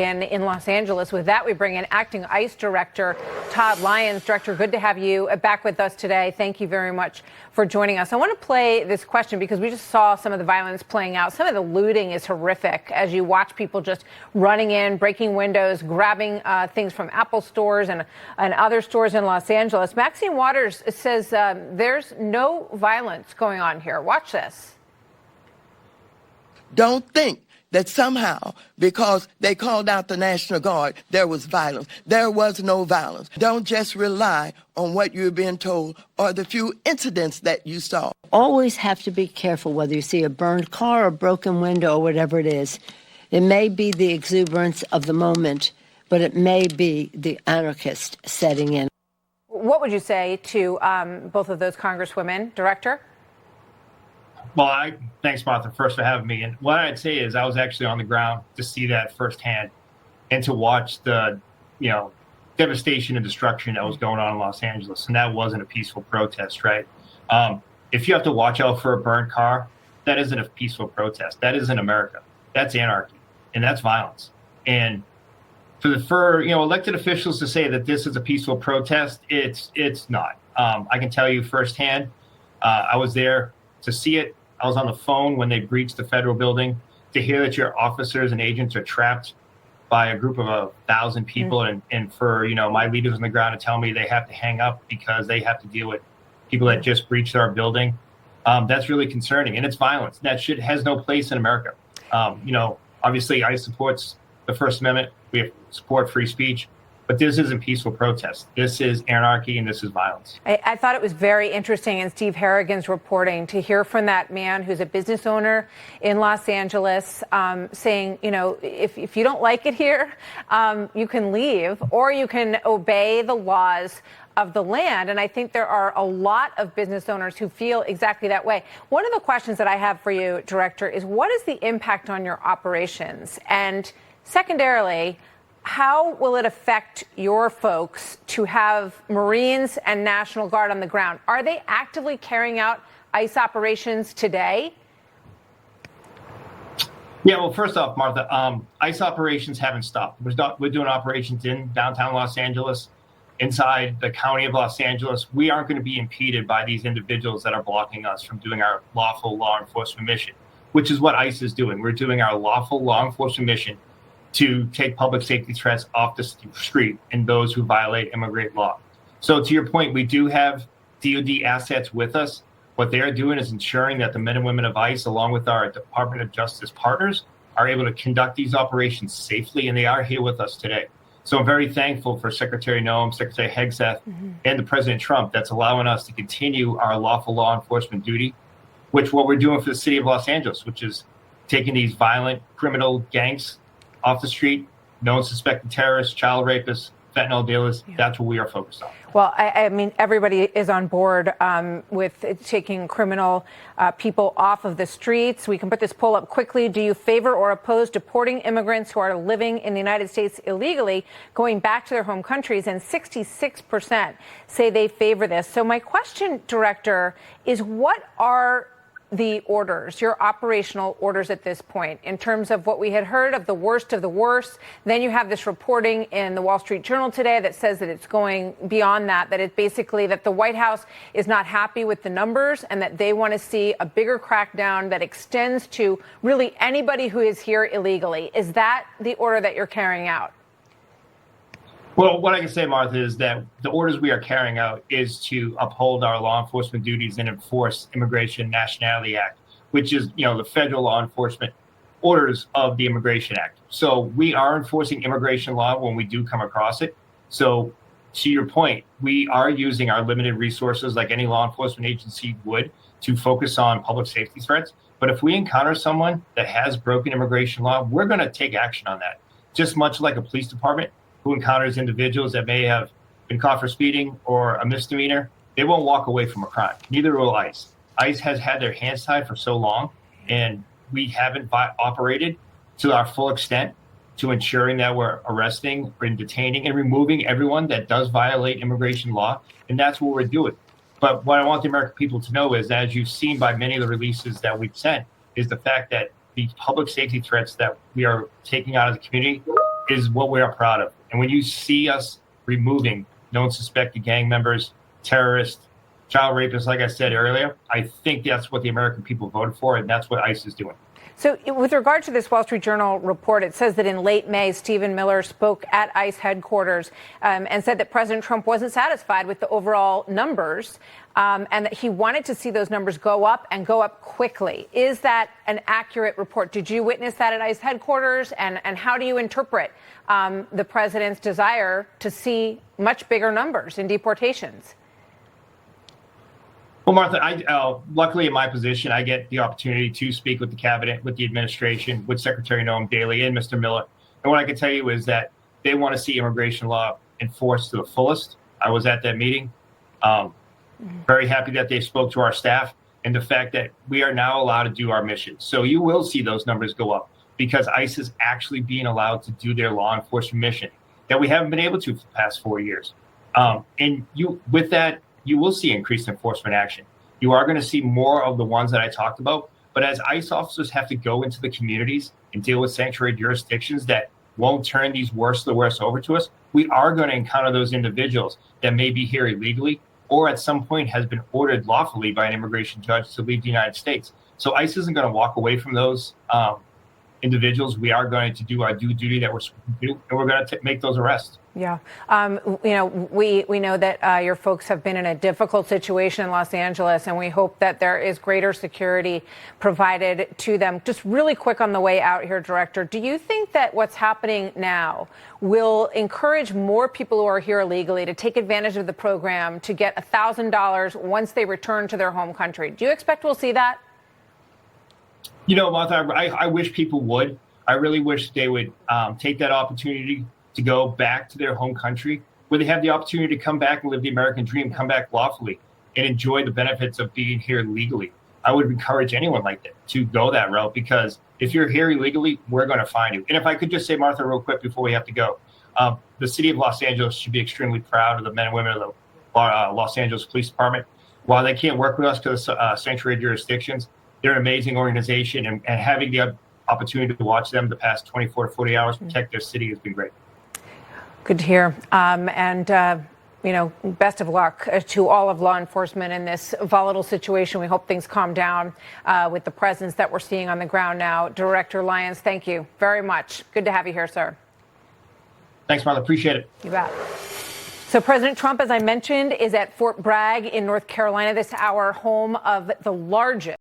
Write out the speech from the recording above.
in Los Angeles. With that, we bring in acting ICE Director Todd Lyons. Director, good to have you back with us today. Thank you very much for joining us. I want to play this question because we just saw some of the violence playing out. Some of the looting is horrific as you watch people just running in, breaking windows, grabbing things from Apple stores and other stores in Los Angeles. Maxine Waters says there's no violence going on here. Watch this. Don't think that somehow, because they called out the National Guard, there was violence. There was no violence. Don't just rely on what you're being told or the few incidents that you saw. Always have to be careful whether you see a burned car, a broken window, or whatever it is. It may be the exuberance of the moment, but it may be the anarchist setting in. What would you say to both of those congresswomen, Director? Well, thanks, Martha, first for having me. And what I'd say is I was actually on the ground to see that firsthand and to watch the, devastation and destruction that was going on in Los Angeles. And that wasn't a peaceful protest, right? If you have to watch out for a burned car, that isn't a peaceful protest. That isn't America. That's anarchy, and that's violence. And for elected officials to say that this is a peaceful protest, it's not. I can tell you firsthand, I was there to see it. I was on the phone when they breached the federal building. To hear that your officers and agents are trapped by a group of 1,000 people, and for my leaders on the ground to tell me they have to hang up because they have to deal with people that just breached our building, that's really concerning, and it's violence. That has no place in America. Obviously, ICE supports the First Amendment. We support free speech. But this isn't peaceful protest. This is anarchy, and this is violence. I thought it was very interesting in Steve Harrigan's reporting to hear from that man who's a business owner in Los Angeles saying, if you don't like it here, you can leave or you can obey the laws of the land. And I think there are a lot of business owners who feel exactly that way. One of the questions that I have for you, Director, is what is the impact on your operations? And secondarily, how will it affect your folks to have Marines and National Guard on the ground? Are they actively carrying out ICE operations today? Yeah, well, first off, Martha, ICE operations haven't stopped. We're doing operations in downtown Los Angeles, inside the county of Los Angeles. We aren't going to be impeded by these individuals that are blocking us from doing our lawful law enforcement mission, which is what ICE is doing. We're doing our lawful law enforcement mission to take public safety threats off the street and those who violate immigrant law. So to your point, we do have DOD assets with us. What they're doing is ensuring that the men and women of ICE, along with our Department of Justice partners, are able to conduct these operations safely, and they are here with us today. So I'm very thankful for Secretary Noem, Secretary Hegseth, and the President Trump that's allowing us to continue our lawful law enforcement duty, which what we're doing for the city of Los Angeles, which is taking these violent criminal gangs off the street, known suspected terrorists, child rapists, fentanyl dealers. Yeah. That's what we are focused on. Well, I mean, everybody is on board with taking criminal people off of the streets. We can put this poll up quickly. Do you favor or oppose deporting immigrants who are living in the United States illegally, going back to their home countries? And 66% say they favor this. So my question, Director, is what are the orders, your operational orders at this point, in terms of what we had heard of the worst of the worst? Then you have this reporting in the Wall Street Journal today that says that it's going beyond that it's basically that the White House is not happy with the numbers and that they want to see a bigger crackdown that extends to really anybody who is here illegally. Is that the order that you're carrying out? Well, what I can say, Martha, is that the orders we are carrying out is to uphold our law enforcement duties and enforce Immigration and Nationality Act, which is, the federal law enforcement orders of the Immigration Act. So we are enforcing immigration law when we do come across it. So to your point, we are using our limited resources like any law enforcement agency would to focus on public safety threats. But if we encounter someone that has broken immigration law, we're going to take action on that. Just much like a police department who encounters individuals that may have been caught for speeding or a misdemeanor, they won't walk away from a crime. Neither will ICE. ICE has had their hands tied for so long, and we haven't operated to our full extent to ensuring that we're arresting and detaining and removing everyone that does violate immigration law, and that's what we're doing. But what I want the American people to know is, as you've seen by many of the releases that we've sent, is the fact that these public safety threats that we are taking out of the community is what we are proud of. And when you see us removing known suspected gang members, terrorists, child rapists, like I said earlier, I think that's what the American people voted for, and that's what ICE is doing. So with regard to this Wall Street Journal report, it says that in late May, Stephen Miller spoke at ICE headquarters and said that President Trump wasn't satisfied with the overall numbers and that he wanted to see those numbers go up and go up quickly. Is that an accurate report? Did you witness that at ICE headquarters? And how do you interpret the president's desire to see much bigger numbers in deportations? Well, Martha, luckily in my position, I get the opportunity to speak with the cabinet, with the administration, with Secretary Noam daily and Mr. Miller. And what I can tell you is that they want to see immigration law enforced to the fullest. I was at that meeting. Very happy that they spoke to our staff and the fact that we are now allowed to do our mission. So you will see those numbers go up because ICE is actually being allowed to do their law enforcement mission that we haven't been able to for the past 4 years. And with that, you will see increased enforcement action. You are going to see more of the ones that I talked about. But as ICE officers have to go into the communities and deal with sanctuary jurisdictions that won't turn these worst of the worst over to us, we are going to encounter those individuals that may be here illegally or at some point has been ordered lawfully by an immigration judge to leave the United States. So ICE isn't going to walk away from those individuals. We are going to do our due duty that we're supposed to do, and we're going to make those arrests. Yeah. We know that your folks have been in a difficult situation in Los Angeles, and we hope that there is greater security provided to them. Just really quick on the way out here, Director, do you think that what's happening now will encourage more people who are here illegally to take advantage of the program to get $1,000 once they return to their home country? Do you expect we'll see that? You know, Martha, I wish people would. I really wish they would take that opportunity to go back to their home country where they have the opportunity to come back and live the American dream, come back lawfully and enjoy the benefits of being here legally. I would encourage anyone like that to go that route because if you're here illegally, we're going to find you. And if I could just say, Martha, real quick before we have to go, the city of Los Angeles should be extremely proud of the men and women of the Los Angeles Police Department. While they can't work with us because of sanctuary jurisdictions, they're an amazing organization, and having the opportunity to watch them the past 24 to 40 hours protect their city has been great. Good to hear. Best of luck to all of law enforcement in this volatile situation. We hope things calm down with the presence that we're seeing on the ground now. Director Lyons, thank you very much. Good to have you here, sir. Thanks, Martha. Appreciate it. You bet. So President Trump, as I mentioned, is at Fort Bragg in North Carolina this hour, home of the largest